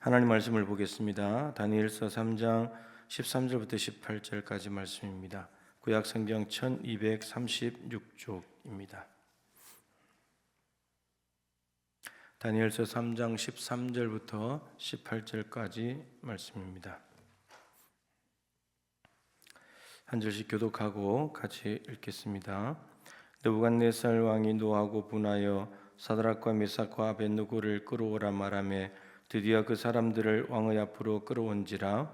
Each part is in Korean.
하나님 말씀을 보겠습니다. 다니엘서 3장 13절부터 18절까지 말씀입니다. 구약 성경 1236쪽입니다. 다니엘서 3장 13절부터 18절까지 말씀입니다. 한 절씩 교독하고 같이 읽겠습니다. 느부갓네살 왕이 노하고 분하여 사드락과 메삭과 아벳느고를 끌어오라 말하며 드디어 그 사람들을 왕의 앞으로 끌어온지라.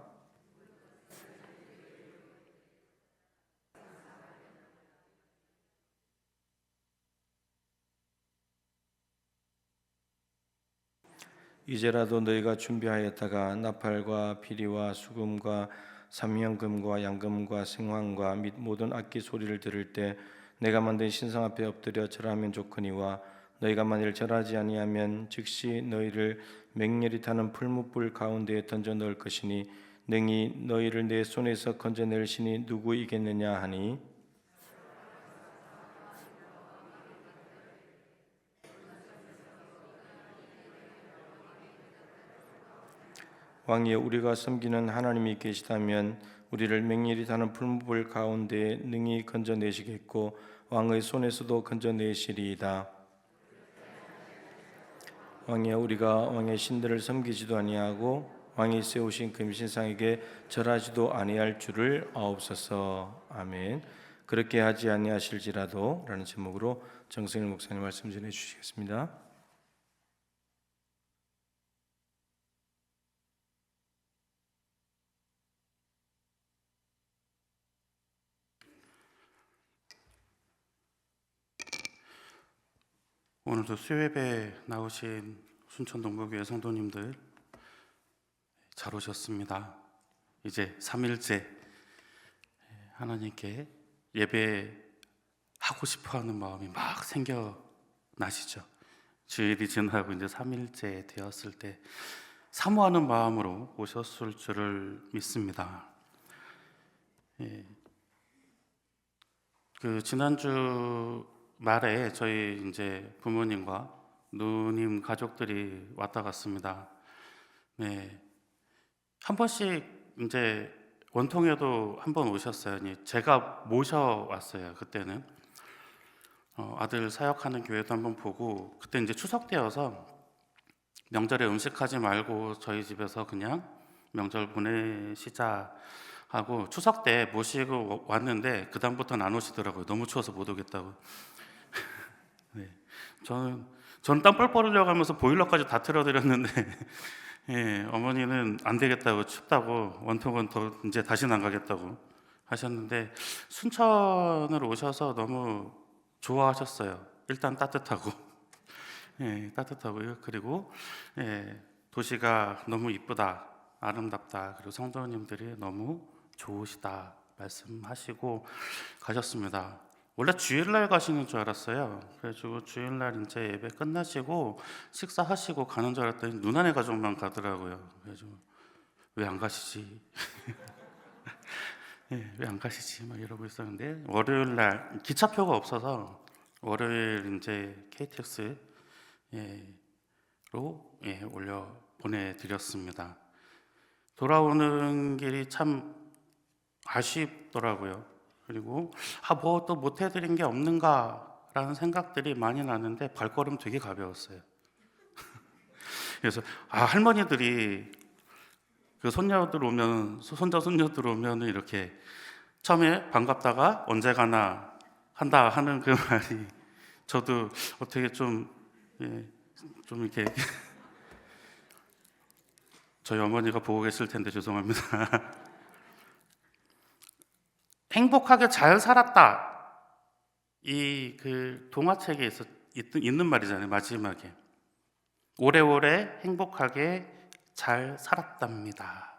이제라도 너희가 준비하였다가 나팔과 피리와 수금과 삼형금과 양금과 생황과 및 모든 악기 소리를 들을 때 내가 만든 신상 앞에 엎드려 절하면 좋거니와 너희가 만일 절하지 아니하면 즉시 너희를 맹렬히 타는 풀무불 가운데에 던져 넣을 것이니 능히 너희를 내 손에서 건져낼 신이 누구이겠느냐 하니, 왕이여 우리가 섬기는 하나님이 계시다면 우리를 맹렬히 타는 풀무불 가운데에 능히 건져내시겠고 왕의 손에서도 건져내시리이다. 왕이여 우리가 왕의 신들을 섬기지도 아니하고 왕이 세우신 금신상에게 절하지도 아니할 줄을 아옵소서. 아멘. 그렇게 하지 아니하실지라도 라는 제목으로 정승일 목사님 말씀 전해 주시겠습니다. 오늘도 수요예배 나오신 순천 동부교회 성도님들 잘 오셨습니다. 이제 3일째 하나님께 예배하고 싶어하는 마음이 막 생겨나시죠. 주일이 지나고 이제 3일째 되었을 때 사모하는 마음으로 오셨을 줄을 믿습니다. 그 지난주 말에 저희 이제 부모님과 누님 가족들이 왔다 갔습니다. 네, 한 번씩 이제 원통에도 한 번 오셨어요. 제가 모셔왔어요. 그때는 아들 사역하는 교회도 한번 보고, 그때 이제 추석 때여서 명절에 음식하지 말고 저희 집에서 그냥 명절 보내시자 하고 추석 때 모시고 왔는데 그 다음부터는 안 오시더라고요. 너무 추워서 못 오겠다고. 네, 저는 땀 뻘뻘 흘려가면서 보일러까지 다 틀어드렸는데 예, 어머니는 안 되겠다고, 춥다고, 원통은 더 이제 다시는 안 가겠다고 하셨는데 순천을 오셔서 너무 좋아하셨어요. 일단 따뜻하고 예, 따뜻하고요. 그리고 예, 도시가 너무 이쁘다, 아름답다, 그리고 성도님들이 너무 좋으시다 말씀하시고 가셨습니다. 원래 주일날 가시는 줄 알았어요. 그래가지고 주일날 이제 예배 끝나시고 식사하시고 가는 줄 알았더니 누나네 가족만 가더라고요. 그래가지고 왜 안 가시지? 예, 왜 안 가시지? 막 이러고 있었는데 월요일날 기차표가 없어서 월요일 이제 KTX로 올려 보내드렸습니다. 돌아오는 길이 참 아쉽더라고요. 그리고 뭐 또 못해드린 게 없는가라는 생각들이 많이 나는데 발걸음 되게 가벼웠어요. 그래서 할머니들이 그 손녀들 오면, 손자 손녀들 오면 이렇게 처음에 반갑다가 언제 가나 한다 하는 그 말이 저도 어떻게 좀 이렇게 저희 어머니가 보고 계실 텐데 죄송합니다. 행복하게 잘 살았다. 이 그 동화책에 있는 말이잖아요. 마지막에 오래오래 행복하게 잘 살았답니다.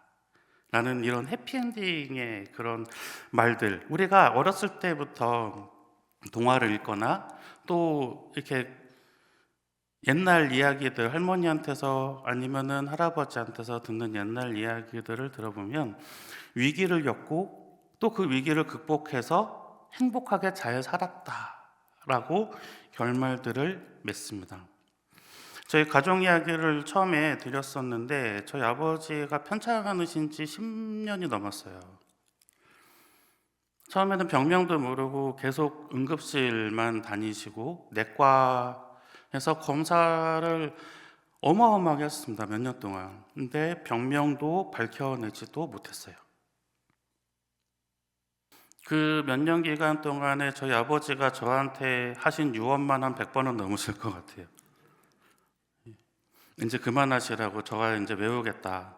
라는 이런 해피엔딩의 그런 말들, 우리가 어렸을 때부터 동화를 읽거나 또 이렇게 옛날 이야기들, 할머니한테서 아니면은 할아버지한테서 듣는 옛날 이야기들을 들어보면 위기를 겪고 또 그 위기를 극복해서 행복하게 잘 살았다라고 결말들을 맺습니다. 저희 가족 이야기를 처음에 드렸었는데 저희 아버지가 편찮으신 지 10년이 넘었어요. 처음에는 병명도 모르고 계속 응급실만 다니시고 내과에서 검사를 어마어마하게 했습니다. 몇 년 동안. 근데 병명도 밝혀내지도 못했어요. 그 몇 년 기간 동안에 저희 아버지가 저한테 하신 유언만 한 100번은 넘으실 것 같아요. 이제 그만하시라고, 저가 이제 외우겠다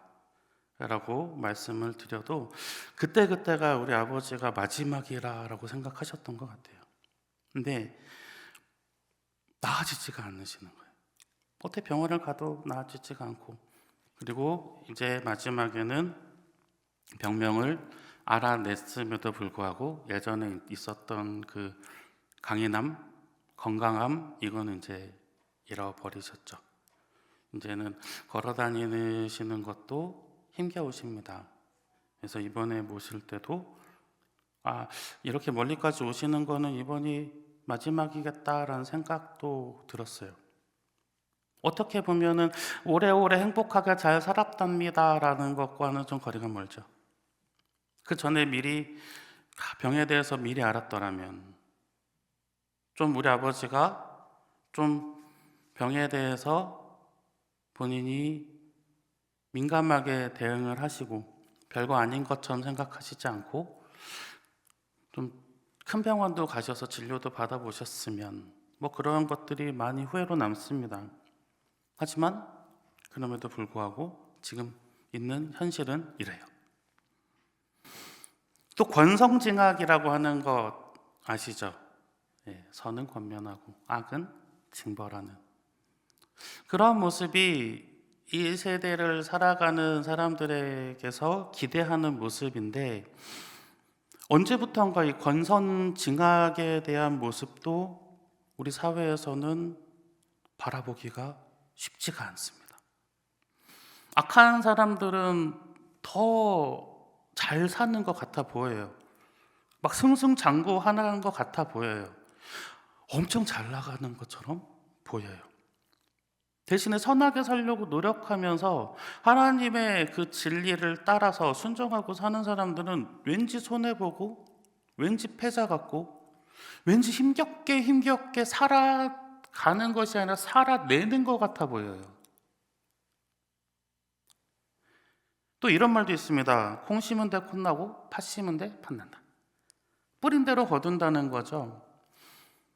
라고 말씀을 드려도 그때가 우리 아버지가 마지막이라고 생각하셨던 것 같아요. 근데 나아지지가 않으시는 거예요. 어떻게 병원을 가도 나아지지가 않고, 그리고 이제 마지막에는 병명을 알아냈음에도 불구하고 예전에 있었던 그 강인함, 건강함, 이거는 이제 잃어버리셨죠. 이제는 걸어 다니시는 것도 힘겨우십니다. 그래서 이번에 모실 때도 이렇게 멀리까지 오시는 거는 이번이 마지막이겠다라는 생각도 들었어요. 어떻게 보면은 오래오래 행복하게 잘 살았답니다라는 것과는 좀 거리가 멀죠. 그 전에 미리 병에 대해서 미리 알았더라면, 좀 우리 아버지가 좀 병에 대해서 본인이 민감하게 대응을 하시고 별거 아닌 것처럼 생각하시지 않고 좀 큰 병원도 가셔서 진료도 받아보셨으면, 뭐 그런 것들이 많이 후회로 남습니다. 하지만 그럼에도 불구하고 지금 있는 현실은 이래요. 또 권성징악이라고 하는 것 아시죠? 선은 권면하고 악은 징벌하는 그런 모습이 이 세대를 살아가는 사람들에게서 기대하는 모습인데, 언제부턴가 이 권선징악에 대한 모습도 우리 사회에서는 바라보기가 쉽지가 않습니다. 악한 사람들은 더 잘 사는 것 같아 보여요. 막 승승장구하는 것 같아 보여요. 엄청 잘 나가는 것처럼 보여요. 대신에 선하게 살려고 노력하면서 하나님의 그 진리를 따라서 순종하고 사는 사람들은 왠지 손해보고, 왠지 패자 같고, 왠지 힘겹게 살아가는 것이 아니라 살아내는 것 같아 보여요. 또 이런 말도 있습니다. 콩 심은 데 콩나고 팥 심은 데 팥난다. 뿌린 대로 거둔다는 거죠.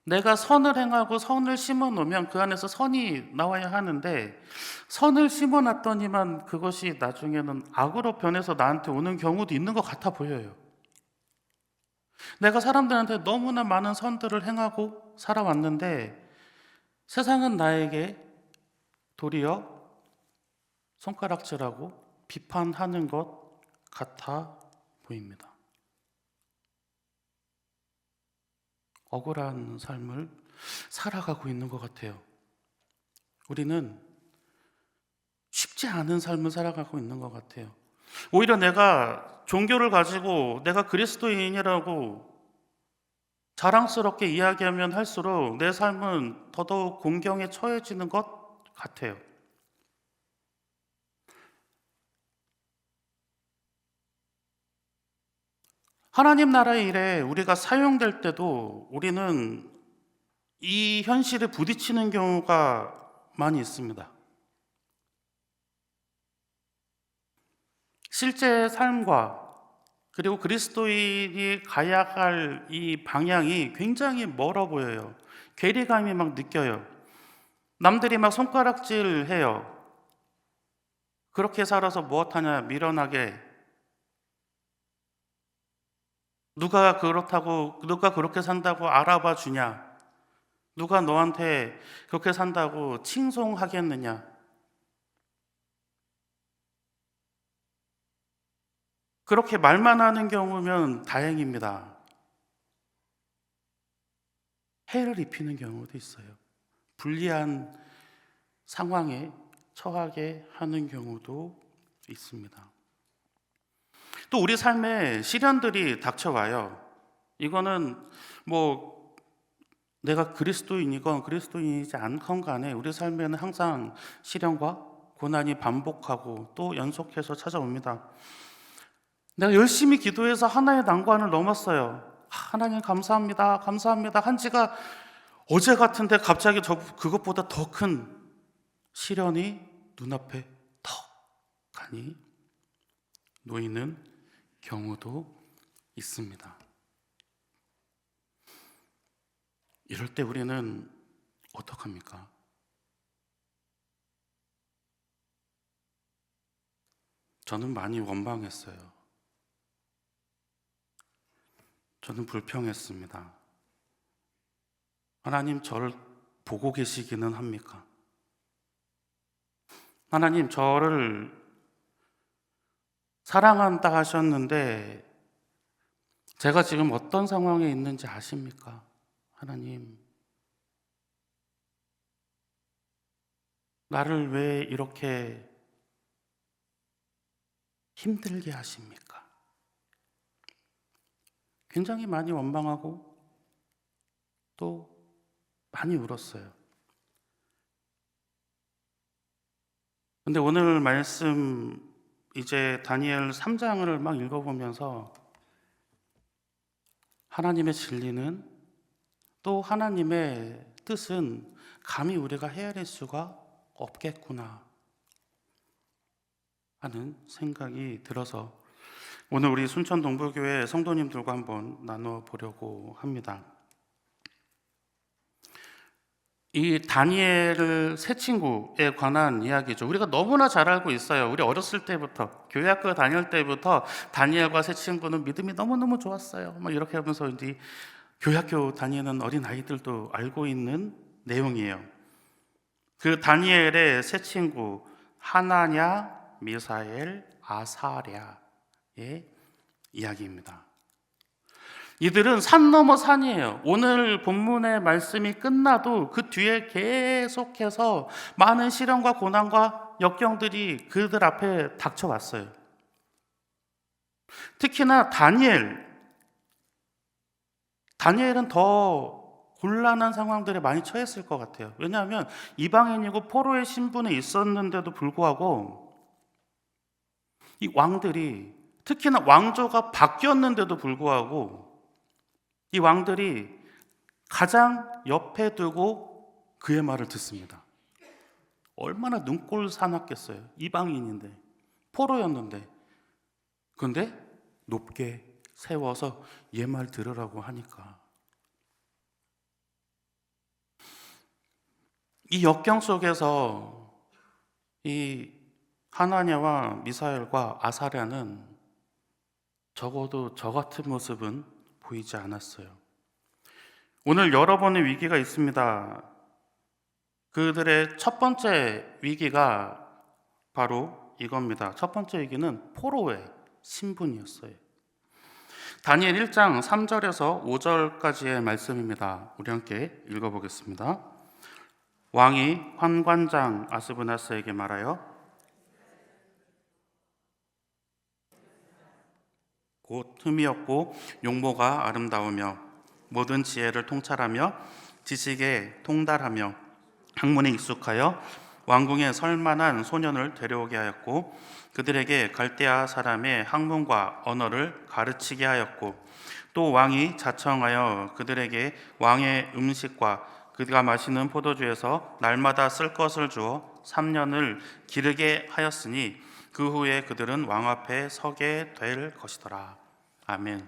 내가 선을 행하고 선을 심어 놓으면 그 안에서 선이 나와야 하는데, 선을 심어 놨더니만 그것이 나중에는 악으로 변해서 나한테 오는 경우도 있는 것 같아 보여요. 내가 사람들한테 너무나 많은 선들을 행하고 살아왔는데 세상은 나에게 도리어 손가락질하고 비판하는 것 같아 보입니다. 억울한 삶을 살아가고 있는 것 같아요. 우리는 쉽지 않은 삶을 살아가고 있는 것 같아요. 오히려 내가 종교를 가지고 내가 그리스도인이라고 자랑스럽게 이야기하면 할수록 내 삶은 더더욱 공경에 처해지는 것 같아요. 하나님 나라의 일에 우리가 사용될 때도 우리는 이 현실에 부딪히는 경우가 많이 있습니다. 실제 삶과 그리고 그리스도인이 가야 할 이 방향이 굉장히 멀어 보여요. 괴리감이 막 느껴요. 남들이 막 손가락질해요. 그렇게 살아서 무엇하냐, 미련하게. 누가 그렇게 산다고 알아봐 주냐? 누가 너한테 그렇게 산다고 칭송하겠느냐? 그렇게 말만 하는 경우면 다행입니다. 해를 입히는 경우도 있어요. 불리한 상황에 처하게 하는 경우도 있습니다. 또 우리 삶에 시련들이 닥쳐와요. 이거는 뭐 내가 그리스도인이건 그리스도인이지 않건 간에 우리 삶에는 항상 시련과 고난이 반복하고 또 연속해서 찾아옵니다. 내가 열심히 기도해서 하나의 난관을 넘었어요. 하나님 감사합니다. 감사합니다. 한 지가 어제 같은데 갑자기 그것보다 더 큰 시련이 눈앞에 턱 하니 놓이는 경우도 있습니다. 이럴 때 우리는 어떡합니까? 저는 많이 원망했어요. 저는 불평했습니다. 하나님, 저를 보고 계시기는 합니까? 하나님, 저를 사랑한다 하셨는데 제가 지금 어떤 상황에 있는지 아십니까? 하나님, 나를 왜 이렇게 힘들게 하십니까? 굉장히 많이 원망하고 또 많이 울었어요. 근데 오늘 말씀 이제 다니엘 3장을 막 읽어보면서 하나님의 진리는 또 하나님의 뜻은 감히 우리가 헤아릴 수가 없겠구나 하는 생각이 들어서 오늘 우리 순천 동부교회 성도님들과 한번 나눠보려고 합니다. 이 다니엘 세 친구에 관한 이야기죠. 우리가 너무나 잘 알고 있어요. 우리 어렸을 때부터 교회학교 다닐 때부터 다니엘과 세 친구는 믿음이 너무너무 좋았어요. 막 이렇게 하면서 이제 교회학교 다니는 어린 아이들도 알고 있는 내용이에요. 그 다니엘의 세 친구 하나냐, 미사엘, 아사랴의 이야기입니다. 이들은 산 넘어 산이에요. 오늘 본문의 말씀이 끝나도 그 뒤에 계속해서 많은 시련과 고난과 역경들이 그들 앞에 닥쳐왔어요. 특히나 다니엘은 더 곤란한 상황들에 많이 처했을 것 같아요. 왜냐하면 이방인이고 포로의 신분에 있었는데도 불구하고 이 왕들이, 특히나 왕조가 바뀌었는데도 불구하고 이 왕들이 가장 옆에 두고 그의 말을 듣습니다. 얼마나 눈꼴 사납겠어요. 이방인인데, 포로였는데. 그런데 높게 세워서 얘 말 들으라고 하니까 이 역경 속에서 이 하나냐와 미사엘과 아사랴는 적어도 저 같은 모습은 보이지 않았어요. 오늘 여러 번의 위기가 있습니다. 그들의 첫 번째 위기가 바로 이겁니다. 첫 번째 위기는 포로의 신분이었어요. 다니엘 1장 3절에서 5절까지의 말씀입니다. 우리 함께 읽어보겠습니다. 왕이 환관장 아스브나스에게 말하여 곧 흠이 없고 용모가 아름다우며 모든 지혜를 통찰하며 지식에 통달하며 학문에 익숙하여 왕궁에 설만한 소년을 데려오게 하였고 그들에게 갈대아 사람의 학문과 언어를 가르치게 하였고 또 왕이 자청하여 그들에게 왕의 음식과 그가 마시는 포도주에서 날마다 쓸 것을 주어 3년을 기르게 하였으니 그 후에 그들은 왕 앞에 서게 될 것이더라. 아멘.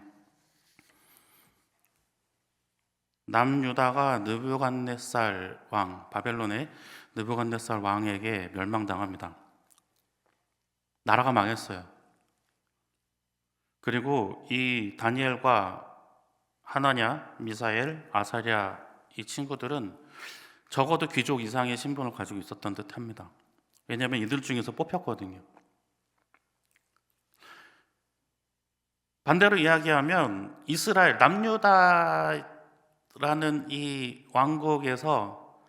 남유다가 느부갓네살 왕, 바벨론의 느부갓네살 왕에게 멸망당합니다. 나라가 망했어요. 그리고 이 다니엘과 하나냐, 미사엘, 아사랴 이 친구들은 적어도 귀족 이상의 신분을 가지고 있었던 듯합니다. 왜냐하면 이들 중에서 뽑혔거든요. 반대로 이야기하면 이스라엘, 남유다라는 이 왕국에서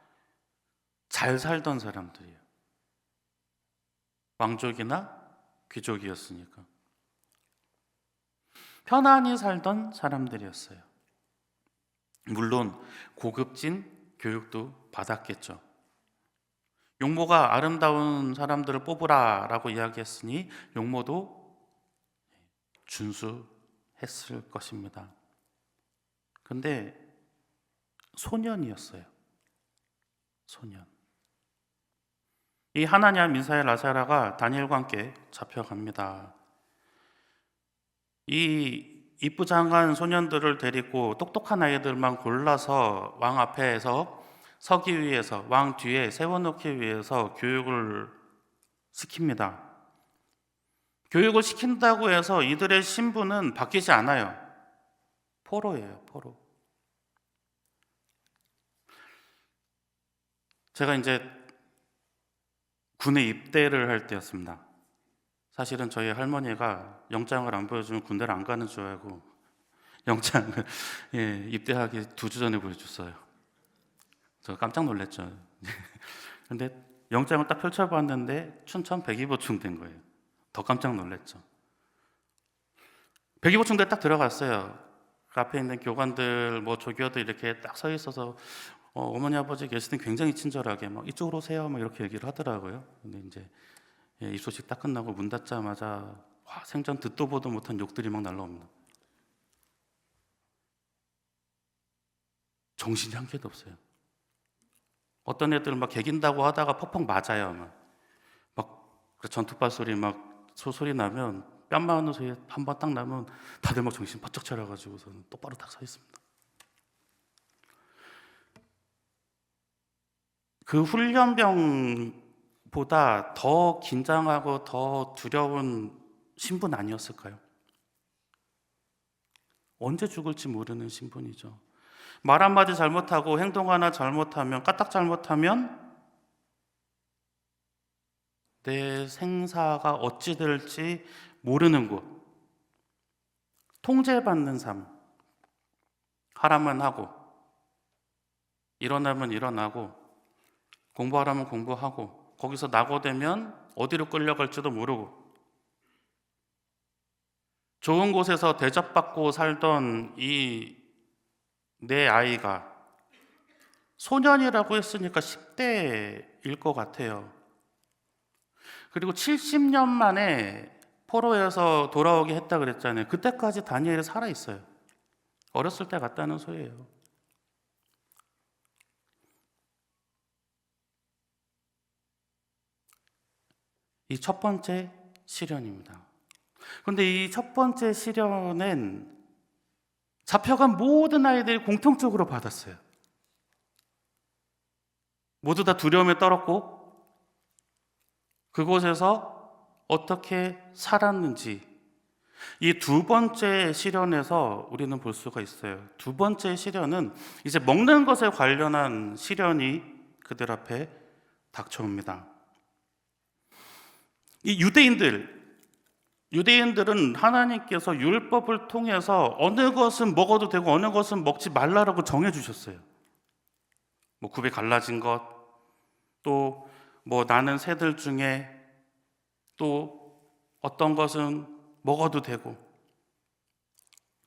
잘 살던 사람들이에요. 왕족이나 귀족이었으니까. 편안히 살던 사람들이었어요. 물론 고급진 교육도 받았겠죠. 용모가 아름다운 사람들을 뽑으라라고 이야기했으니 용모도 준수했을 것입니다. 근데 소년이었어요. 소년. 이 하나냐, 미사엘, 아사랴가 다니엘과 함께 잡혀갑니다. 이 이쁘장한 소년들을 데리고 똑똑한 아이들만 골라서 왕 앞에서 서기 위해서, 왕 뒤에 세워놓기 위해서 교육을 시킵니다. 교육을 시킨다고 해서 이들의 신분은 바뀌지 않아요. 포로예요, 포로. 제가 이제 군에 입대를 할 때였습니다. 사실은 저희 할머니가 영장을 안 보여주면 군대를 안 가는 줄 알고 영장을 입대하기 2주 전에 보여줬어요. 저 깜짝 놀랐죠. 근데 영장을 딱 펼쳐봤는데 춘천 백이보충된 거예요. 더 깜짝 놀랐죠. 백이보충대 딱 들어갔어요. 그 앞에 있는 교관들, 뭐 조교들 이렇게 딱 서 있어서 어머니 아버지 계실 때 굉장히 친절하게 막 이쪽으로 오세요 막 이렇게 얘기를 하더라고요. 근데 이제 이 소식 딱 끝나고 문 닫자마자 생전 듣도 보도 못한 욕들이 막 날라옵니다. 정신이 한 개도 없어요. 어떤 애들 막 개긴다고 하다가 퍽퍽 맞아요. 막 전투발 소리 막 소리 나면 뺨 맞는 소리 한 번 딱 나면 다들 막 정신 바짝 차려가지고서는 똑바로 딱 서 있습니다. 그 훈련병보다 더 긴장하고 더 두려운 신분 아니었을까요? 언제 죽을지 모르는 신분이죠. 말 한마디 잘못하고 행동 하나 잘못하면, 까딱 잘못하면 내 생사가 어찌 될지 모르는 곳, 통제받는 삶. 하라면 하고 일어나면 일어나고 공부하라면 공부하고 거기서 낙오되면 어디로 끌려갈지도 모르고 좋은 곳에서 대접받고 살던 이 내 아이가 소년이라고 했으니까 10대일 것 같아요. 그리고 70년 만에 포로에서 돌아오게 했다 그랬잖아요. 그때까지 다니엘이 살아있어요. 어렸을 때 갔다는 소리예요. 이 첫 번째 시련입니다. 그런데 이 첫 번째 시련은 잡혀간 모든 아이들이 공통적으로 받았어요. 모두 다 두려움에 떨었고 그곳에서 어떻게 살았는지 이 두 번째 시련에서 우리는 볼 수가 있어요. 두 번째 시련은 이제 먹는 것에 관련한 시련이 그들 앞에 닥쳐옵니다. 이 유대인들은 하나님께서 율법을 통해서 어느 것은 먹어도 되고 어느 것은 먹지 말라라고 정해주셨어요. 뭐 굽이 갈라진 것, 또 뭐 나는 새들 중에 또 어떤 것은 먹어도 되고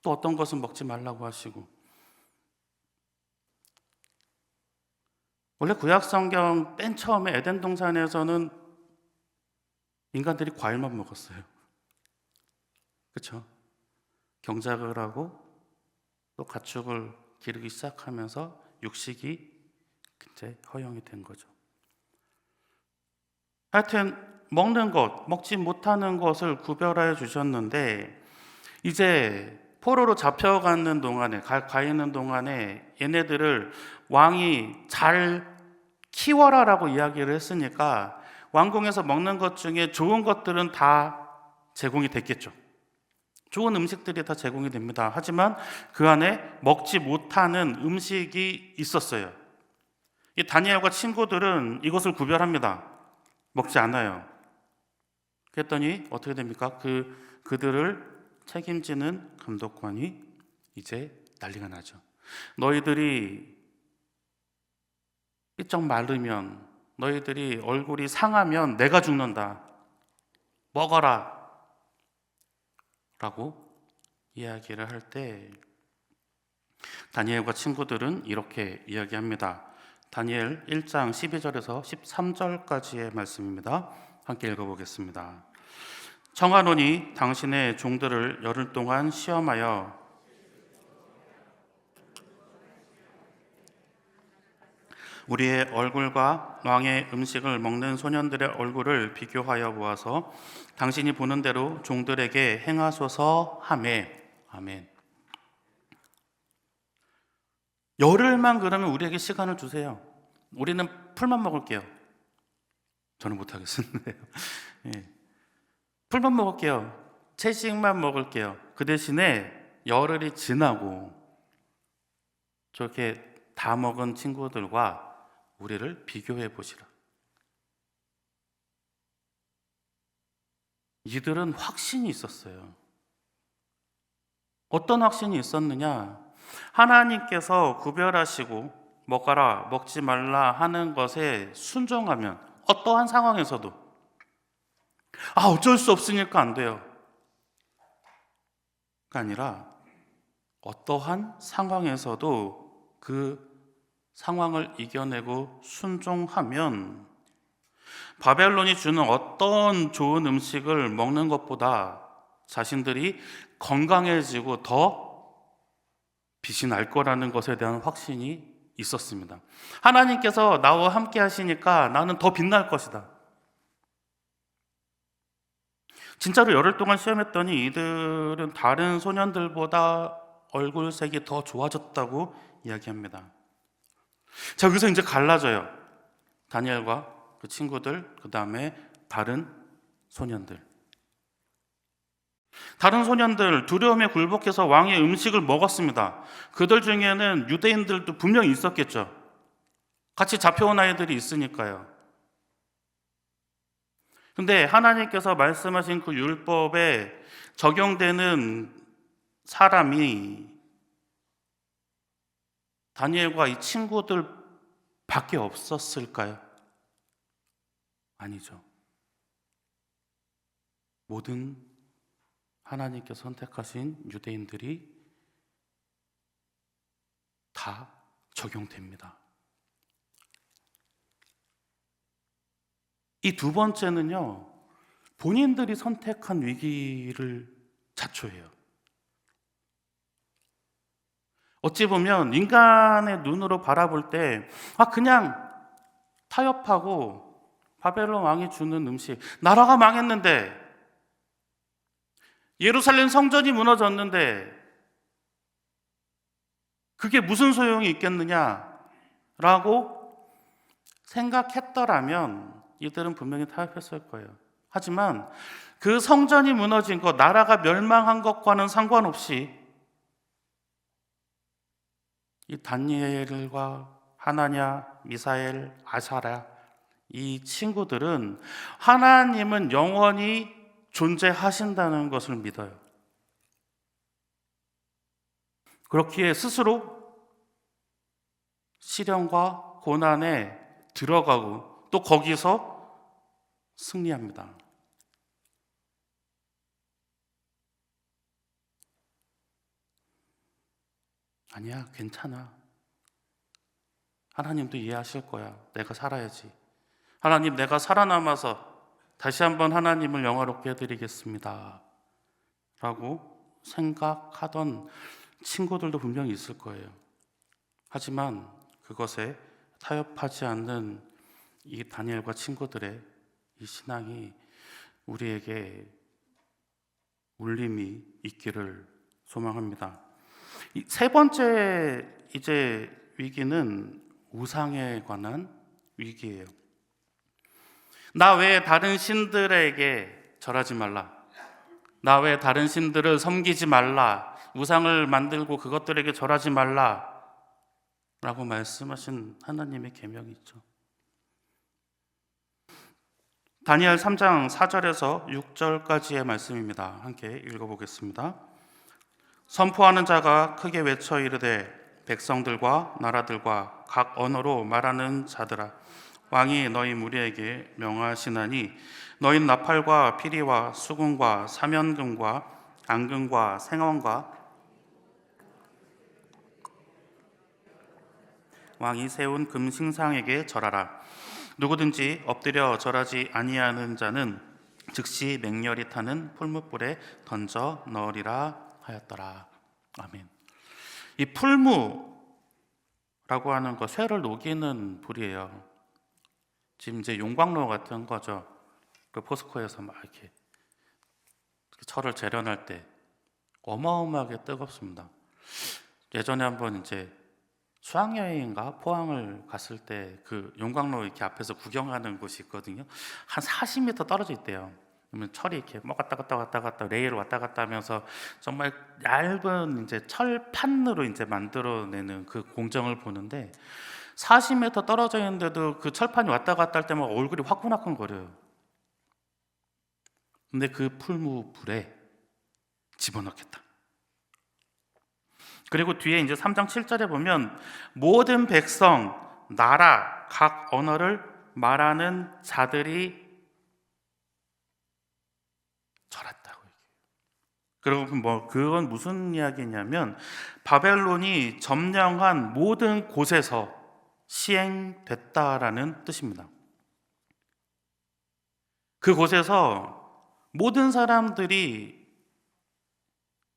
또 어떤 것은 먹지 말라고 하시고. 원래 구약 성경 맨 처음에 에덴 동산에서는 인간들이 과일만 먹었어요. 그렇죠? 경작을 하고 또 가축을 기르기 시작하면서 육식이 이제 허용이 된 거죠. 하여튼 먹는 것, 먹지 못하는 것을 구별하여 주셨는데 이제 포로로 잡혀가는 동안에 가 있는 동안에 얘네들을 왕이 잘 키워라라고 이야기를 했으니까 왕궁에서 먹는 것 중에 좋은 것들은 다 제공이 됐겠죠. 좋은 음식들이 다 제공이 됩니다. 하지만 그 안에 먹지 못하는 음식이 있었어요. 이 다니엘과 친구들은 이것을 구별합니다. 먹지 않아요. 그랬더니 어떻게 됩니까? 그들을 책임지는 감독관이 이제 난리가 나죠. 너희들이 삐쩍 마르면, 너희들이 얼굴이 상하면 내가 죽는다. 먹어라. 라고 이야기를 할 때 다니엘과 친구들은 이렇게 이야기합니다. 다니엘 1장 12절에서 13절까지의 말씀입니다. 함께 읽어보겠습니다. 청하노니 당신의 종들을 열흘 동안 시험하여 우리의 얼굴과 왕의 음식을 먹는 소년들의 얼굴을 비교하여 보아서 당신이 보는 대로 종들에게 행하소서 하매. 아멘. 열흘만 그러면 우리에게 시간을 주세요. 우리는 풀만 먹을게요. 저는 못하겠는데요. 예. 풀만 먹을게요. 채식만 먹을게요. 그 대신에 열흘이 지나고 저렇게 다 먹은 친구들과 우리를 비교해 보시라. 이들은 확신이 있었어요. 어떤 확신이 있었느냐? 하나님께서 구별하시고 먹어라, 먹지 말라 하는 것에 순종하면 어떠한 상황에서도 어쩔 수 없으니까 안 돼요. 가 아니라 어떠한 상황에서도 그 상황을 이겨내고 순종하면 바벨론이 주는 어떤 좋은 음식을 먹는 것보다 자신들이 건강해지고 더 빛이 날 거라는 것에 대한 확신이 있었습니다. 하나님께서 나와 함께 하시니까 나는 더 빛날 것이다. 진짜로 열흘 동안 시험했더니 이들은 다른 소년들보다 얼굴색이 더 좋아졌다고 이야기합니다. 자, 여기서 이제 갈라져요. 다니엘과 그 친구들, 그 다음에 다른 소년들. 다른 소년들 두려움에 굴복해서 왕의 음식을 먹었습니다. 그들 중에는 유대인들도 분명히 있었겠죠. 같이 잡혀온 아이들이 있으니까요. 근데 하나님께서 말씀하신 그 율법에 적용되는 사람이 다니엘과 이 친구들 밖에 없었을까요? 아니죠. 모든 하나님께서 선택하신 유대인들이 다 적용됩니다. 이 두 번째는요, 본인들이 선택한 위기를 자초해요. 어찌 보면 인간의 눈으로 바라볼 때 그냥 타협하고 바벨론 왕이 주는 음식, 나라가 망했는데 예루살렘 성전이 무너졌는데 그게 무슨 소용이 있겠느냐라고 생각했더라면 이들은 분명히 타협했을 거예요. 하지만 그 성전이 무너진 것, 나라가 멸망한 것과는 상관없이 이 다니엘과 하나냐, 미사엘, 아사랴 이 친구들은 하나님은 영원히 존재하신다는 것을 믿어요. 그렇기에 스스로 시련과 고난에 들어가고 또 거기서 승리합니다. 아니야, 괜찮아. 하나님도 이해하실 거야. 내가 살아야지. 하나님, 내가 살아남아서 다시 한번 하나님을 영화롭게 해드리겠습니다. 라고 생각하던 친구들도 분명히 있을 거예요. 하지만 그것에 타협하지 않는 이 다니엘과 친구들의 이 신앙이 우리에게 울림이 있기를 소망합니다. 세 번째 이제 위기는 우상에 관한 위기예요. 나 외에 다른 신들에게 절하지 말라. 나 외에 다른 신들을 섬기지 말라. 우상을 만들고 그것들에게 절하지 말라. 라고 말씀하신 하나님의 계명이 있죠. 다니엘 3장 4절에서 6절까지의 말씀입니다. 함께 읽어보겠습니다. 선포하는 자가 크게 외쳐 이르되 백성들과 나라들과 각 언어로 말하는 자들아, 왕이 너희 무리에게 명하시나니 너희는 나팔과 피리와 수금과 사면금과 앙금과 생원과 왕이 세운 금신상에게 절하라. 누구든지 엎드려 절하지 아니하는 자는 즉시 맹렬히 타는 풀무불에 던져 넣으리라 하였더라. 아멘. 이 풀무라고 하는 거 쇠를 녹이는 불이에요. 지금 이제 용광로 같은 거죠. 그 포스코에서 막 이렇게 철을 재련할 때 어마어마하게 뜨겁습니다. 예전에 한번 이제 수학여행인가 포항을 갔을 때 그 용광로 이렇게 앞에서 구경하는 곳이 있거든요. 한 40m 떨어져 있대요. 그러면 철이 이렇게 뭐 왔다 갔다 레일 왔다 갔다 하면서 정말 얇은 이제 철판으로 이제 만들어내는 그 공정을 보는데 40m 떨어져 있는데도 그 철판이 왔다 갔다 할 때마다 얼굴이 화끈화끈거려요. 근데 그 풀무불에 집어넣겠다. 그리고 뒤에 이제 3장 7절에 보면 모든 백성, 나라, 각 언어를 말하는 자들이 절했다고 얘기해요. 그리고 그건 무슨 이야기냐면 바벨론이 점령한 모든 곳에서 시행됐다라는 뜻입니다. 그곳에서 모든 사람들이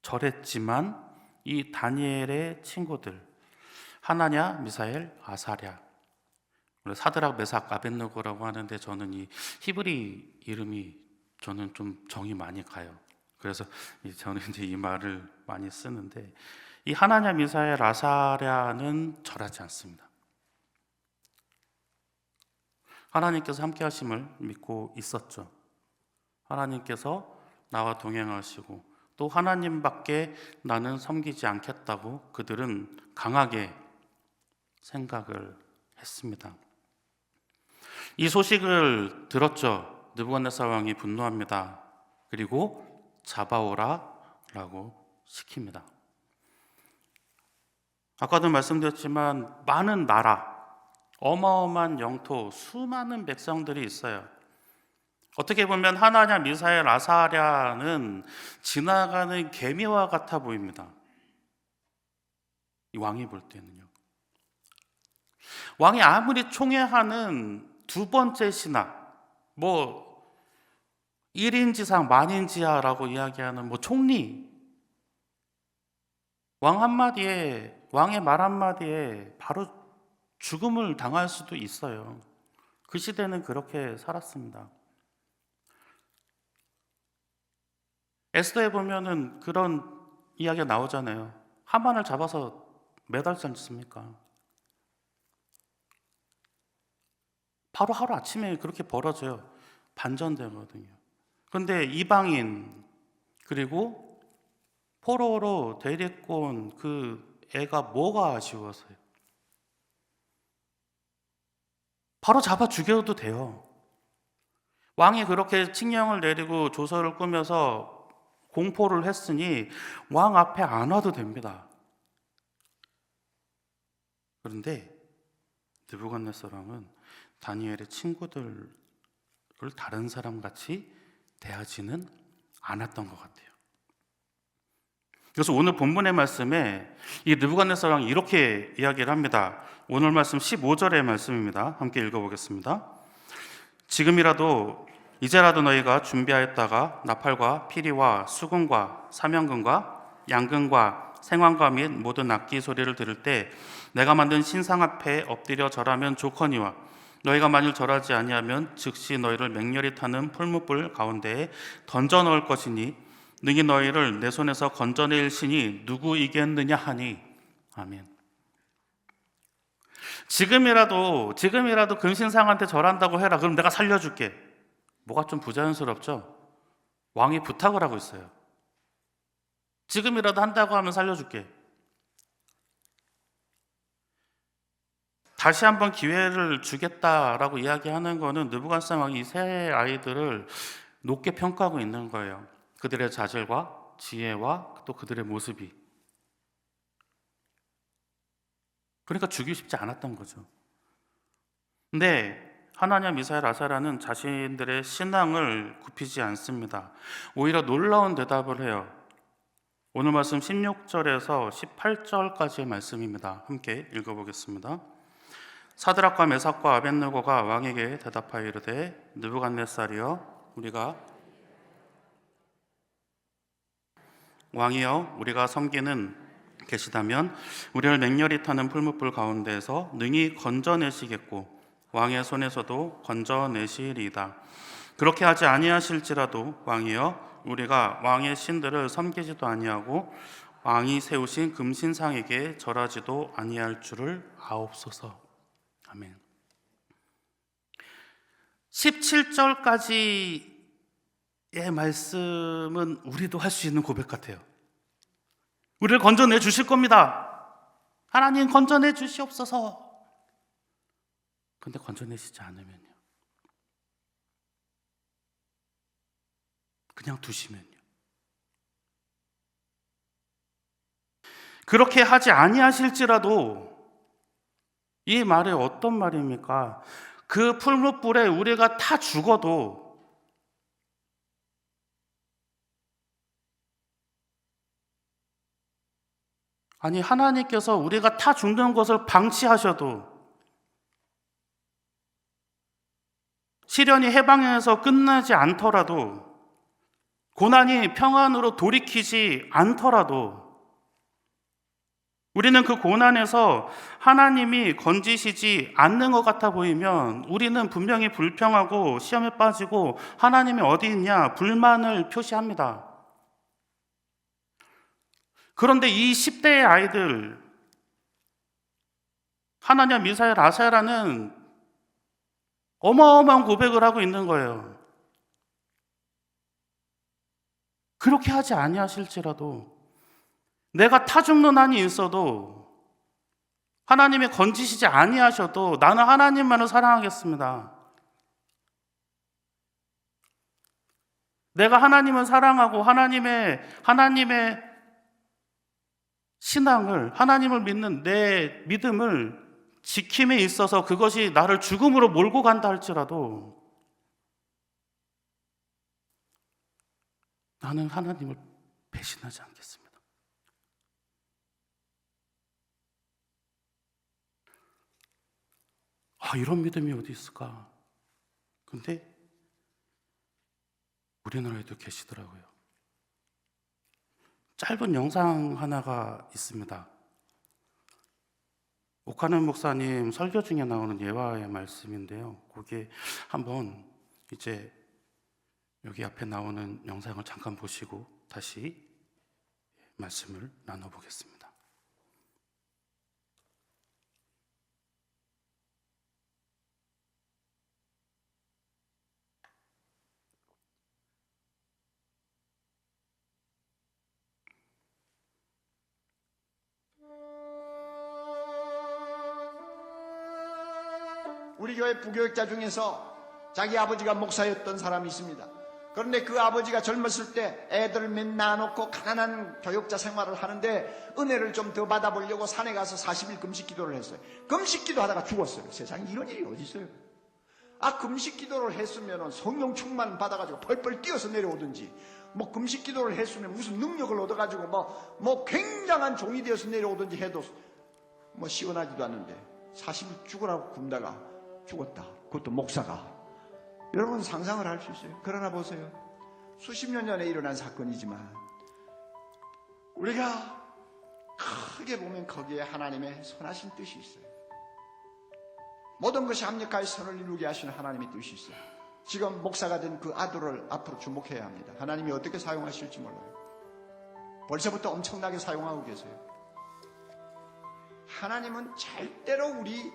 절했지만 이 다니엘의 친구들 하나냐, 미사엘, 아사랴, 사드락, 메삭, 아벳느고라고 하는데 저는 이 히브리 이름이 저는 좀 정이 많이 가요. 그래서 저는 이제 이 말을 많이 쓰는데 이 하나냐, 미사엘, 아사랴는 절하지 않습니다. 하나님께서 함께 하심을 믿고 있었죠. 하나님께서 나와 동행하시고 또 하나님밖에 나는 섬기지 않겠다고 그들은 강하게 생각을 했습니다. 이 소식을 들었죠. 느부갓네살 왕이 분노합니다. 그리고 잡아오라 라고 시킵니다. 아까도 말씀드렸지만 많은 나라, 어마어마한 영토, 수많은 백성들이 있어요. 어떻게 보면 하나냐, 미사엘, 아사랴는 지나가는 개미와 같아 보입니다. 이 왕이 볼 때는요. 왕이 아무리 총애하는 두 번째 신하, 1인지상 만인지하라고 이야기하는 총리, 왕 한마디에, 왕의 말 한마디에 바로 죽음을 당할 수도 있어요. 그 시대는 그렇게 살았습니다. 에스더에 보면은 그런 이야기가 나오잖아요. 하만을 잡아서 매달지 않습니까? 바로 하루아침에 그렇게 벌어져요. 반전되거든요. 그런데 이방인 그리고 포로로 데리고 온 그 애가 뭐가 아쉬워서요? 바로 잡아 죽여도 돼요. 왕이 그렇게 칙령을 내리고 조서를 꾸며서 공포를 했으니 왕 앞에 안 와도 됩니다. 그런데 느부갓네살 왕은 다니엘의 친구들을 다른 사람같이 대하지는 않았던 것 같아요. 그래서 오늘 본문의 말씀에 이 느부갓네살 왕이 이렇게 이야기를 합니다. 오늘 말씀 15절의 말씀입니다. 함께 읽어보겠습니다. 지금이라도 이제라도 너희가 준비하였다가 나팔과 피리와 수금과 사명금과 양금과 생황과 및 모든 악기 소리를 들을 때 내가 만든 신상 앞에 엎드려 절하면 좋거니와 너희가 만일 절하지 아니하면 즉시 너희를 맹렬히 타는 풀무불 가운데에 던져 넣을 것이니 능히 너희를 내 손에서 건져낼 신이 누구이겠느냐 하니. 아멘. 지금이라도 금신상한테 절한다고 해라. 그럼 내가 살려줄게. 뭐가 좀 부자연스럽죠? 왕이 부탁을 하고 있어요. 지금이라도 한다고 하면 살려줄게. 다시 한번 기회를 주겠다라고 이야기하는 거는 느부갓네살 왕이 이 세 아이들을 높게 평가하고 있는 거예요. 그들의 자질과 지혜와 또 그들의 모습이. 그러니까 죽이고 싶지 않았던 거죠. 근데 하나냐, 미사엘, 아사랴는 자신들의 신앙을 굽히지 않습니다. 오히려 놀라운 대답을 해요. 오늘 말씀 16절에서 18절까지의 말씀입니다. 함께 읽어보겠습니다. 사드락과 메삭과 아벳느고가 왕에게 대답하여 이르되 느부갓네살이여 왕이여 우리가 섬기는 계시다면 우리를 맹렬히 타는 풀무불 가운데에서 능히 건져내시겠고 왕의 손에서도 건져내시리이다. 그렇게 하지 아니하실지라도 왕이여 우리가 왕의 신들을 섬기지도 아니하고 왕이 세우신 금신상에게 절하지도 아니할 줄을 아옵소서. 아멘. 17절까지의 말씀은 우리도 할 수 있는 고백 같아요. 우리를 건져내 주실 겁니다. 하나님 건져내 주시옵소서. 근데 건져내시지 않으면요, 그냥 두시면요, 그렇게 하지 아니하실지라도, 이 말이 어떤 말입니까? 그 풀무불에 우리가 타 죽어도 아니 하나님께서 우리가 타 죽는 것을 방치하셔도, 시련이 해방에서 끝나지 않더라도, 고난이 평안으로 돌이키지 않더라도, 우리는 그 고난에서 하나님이 건지시지 않는 것 같아 보이면 우리는 분명히 불평하고 시험에 빠지고 하나님이 어디 있냐 불만을 표시합니다. 그런데 이 10대의 아이들, 하나냐, 미사엘, 아사야라는 어마어마한 고백을 하고 있는 거예요. 그렇게 하지 아니하실지라도, 내가 타 죽는 한이 있어도, 하나님이 건지시지 아니하셔도 나는 하나님만을 사랑하겠습니다. 내가 하나님을 사랑하고 하나님의 신앙을, 하나님을 믿는 내 믿음을 지킴에 있어서 그것이 나를 죽음으로 몰고 간다 할지라도 나는 하나님을 배신하지 않겠습니다. 이런 믿음이 어디 있을까? 근데 우리나라에도 계시더라고요. 짧은 영상 하나가 있습니다. 오카는 목사님 설교 중에 나오는 예화의 말씀인데요. 거기에 한번 이제 여기 앞에 나오는 영상을 잠깐 보시고 다시 말씀을 나눠보겠습니다. 우리 교회 부교육자 중에서 자기 아버지가 목사였던 사람이 있습니다. 그런데 그 아버지가 젊었을 때 애들을 맨 낳아놓고 가난한 교육자 생활을 하는데 은혜를 좀 더 받아보려고 산에 가서 40일 금식 기도를 했어요. 금식 기도하다가 죽었어요. 세상에 이런 일이 어디 있어요? 금식 기도를 했으면 성령 충만 받아가지고 펄펄 뛰어서 내려오든지, 뭐 금식 기도를 했으면 무슨 능력을 얻어가지고 뭐 굉장한 종이 되어서 내려오든지 해도 뭐 시원하지도 않는데 40일 죽으라고 굶다가 죽었다. 그것도 목사가. 여러분 상상을 할 수 있어요. 그러나 보세요. 수십 년 전에 일어난 사건이지만 우리가 크게 보면 거기에 하나님의 선하신 뜻이 있어요. 모든 것이 합력하여 선을 이루게 하시는 하나님의 뜻이 있어요. 지금 목사가 된 그 아들을 앞으로 주목해야 합니다. 하나님이 어떻게 사용하실지 몰라요. 벌써부터 엄청나게 사용하고 계세요. 하나님은 절대로 우리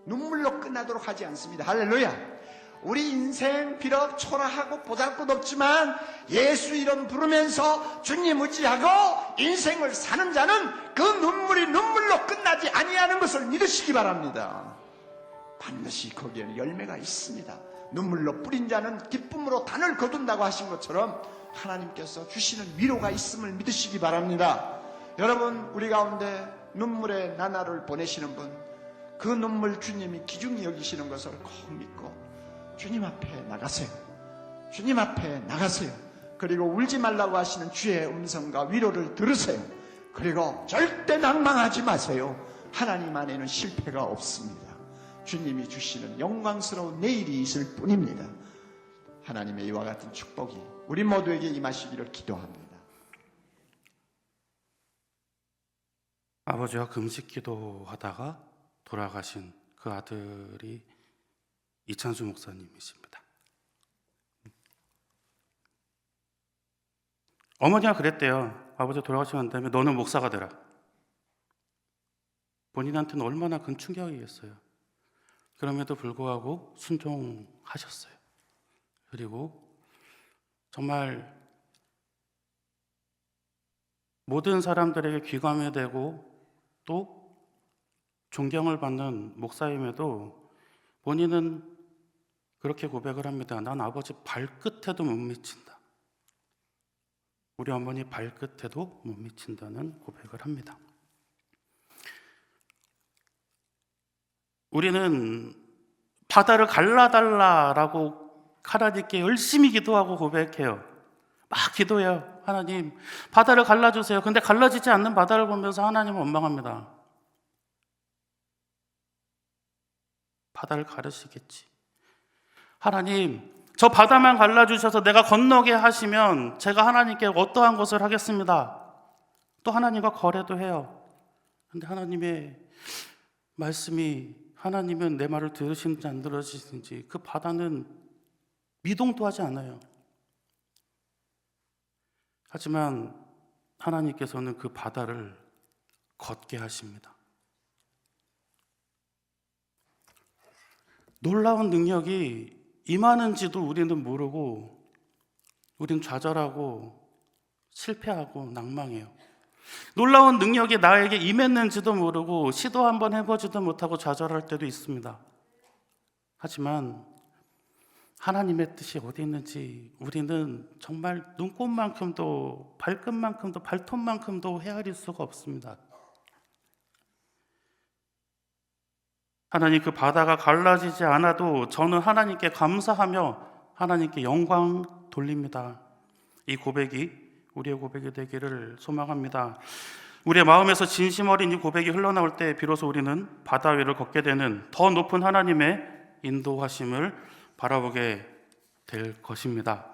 눈물로 끝나도록 하지 않습니다. 할렐루야. 우리 인생 비록 초라하고 보잘것없지만 예수 이름 부르면서 주님 의지하고 인생을 사는 자는 그 눈물이 눈물로 끝나지 아니하는 것을 믿으시기 바랍니다. 반드시 거기에는 열매가 있습니다. 눈물로 뿌린 자는 기쁨으로 단을 거둔다고 하신 것처럼 하나님께서 주시는 위로가 있음을 믿으시기 바랍니다. 여러분, 우리 가운데 눈물의 나날을 보내시는 분, 그 눈물 주님이 귀중히 여기시는 것을 꼭 믿고 주님 앞에 나가세요. 주님 앞에 나가세요. 그리고 울지 말라고 하시는 주의 음성과 위로를 들으세요. 그리고 절대 낭망하지 마세요. 하나님 안에는 실패가 없습니다. 주님이 주시는 영광스러운 내일이 있을 뿐입니다. 하나님의 이와 같은 축복이 우리 모두에게 임하시기를 기도합니다. 아버지와 금식 기도하다가 돌아가신 그 아들이 이찬수 목사님이십니다. 어머니가 그랬대요. 아버지 돌아가시는 다음에 너는 목사가 되라. 본인한테는 얼마나 큰 충격이겠어요. 그럼에도 불구하고 순종하셨어요. 그리고 정말 모든 사람들에게 귀감이 되고 또 존경을 받는 목사임에도 본인은 그렇게 고백을 합니다. 난 아버지 발끝에도 못 미친다. 우리 어머니 발끝에도 못 미친다는 고백을 합니다. 우리는 바다를 갈라달라라고 하나님께 열심히 기도하고 고백해요. 막 기도해요. 하나님, 바다를 갈라주세요. 근데 갈라지지 않는 바다를 보면서 하나님은 원망합니다. 바다를 가르시겠지. 하나님, 저 바다만 갈라주셔서 내가 건너게 하시면 제가 하나님께 어떠한 것을 하겠습니다. 또 하나님과 거래도 해요. 근데 하나님의 말씀이, 하나님은 내 말을 들으시는지 안 들으시는지 그 바다는 미동도 하지 않아요. 하지만 하나님께서는 그 바다를 걷게 하십니다. 놀라운 능력이 임하는지도 우리는 모르고 우리는 좌절하고 실패하고 낭망해요. 놀라운 능력이 나에게 임했는지도 모르고 시도 한번 해보지도 못하고 좌절할 때도 있습니다. 하지만 하나님의 뜻이 어디 있는지 우리는 정말 눈꽃만큼도 발끝만큼도 발톱만큼도 헤아릴 수가 없습니다. 하나님, 그 바다가 갈라지지 않아도 저는 하나님께 감사하며 하나님께 영광 돌립니다. 이 고백이 우리의 고백이 되기를 소망합니다. 우리의 마음에서 진심 어린 이 고백이 흘러나올 때 비로소 우리는 바다 위를 걷게 되는 더 높은 하나님의 인도하심을 바라보게 될 것입니다.